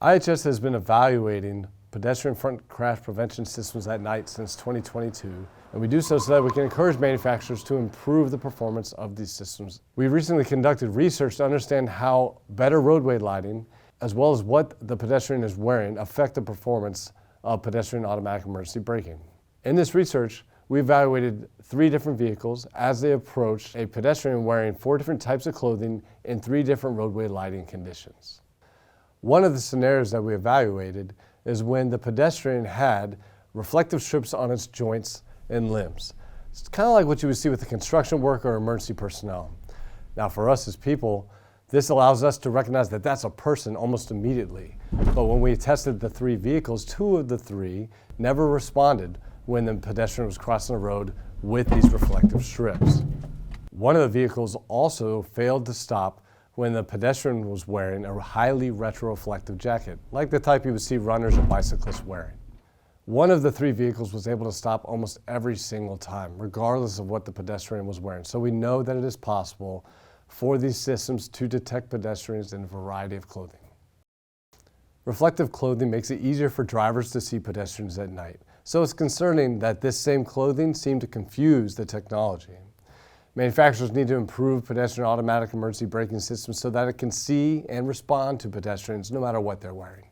IHS has been evaluating pedestrian front crash prevention systems at night since 2022, and we do so that we can encourage manufacturers to improve the performance of these systems. We recently conducted research to understand how better roadway lighting, as well as what the pedestrian is wearing, affect the performance of pedestrian automatic emergency braking. In this research, we evaluated 3 different vehicles as they approached a pedestrian wearing 4 different types of clothing in 3 different roadway lighting conditions. One of the scenarios that we evaluated is when the pedestrian had reflective strips on its joints and limbs. It's kind of like what you would see with a construction worker or emergency personnel. Now for us as people, this allows us to recognize that that's a person almost immediately. But when we tested the 3 vehicles, 2 of the 3 never responded when the pedestrian was crossing the road with these reflective strips. One of the vehicles also failed to stop when the pedestrian was wearing a highly retroreflective jacket, like the type you would see runners or bicyclists wearing. One of the 3 vehicles was able to stop almost every single time, regardless of what the pedestrian was wearing. So we know that it is possible for these systems to detect pedestrians in a variety of clothing. Reflective clothing makes it easier for drivers to see pedestrians at night. So it's concerning that this same clothing seemed to confuse the technology. Manufacturers need to improve pedestrian automatic emergency braking systems so that it can see and respond to pedestrians no matter what they're wearing.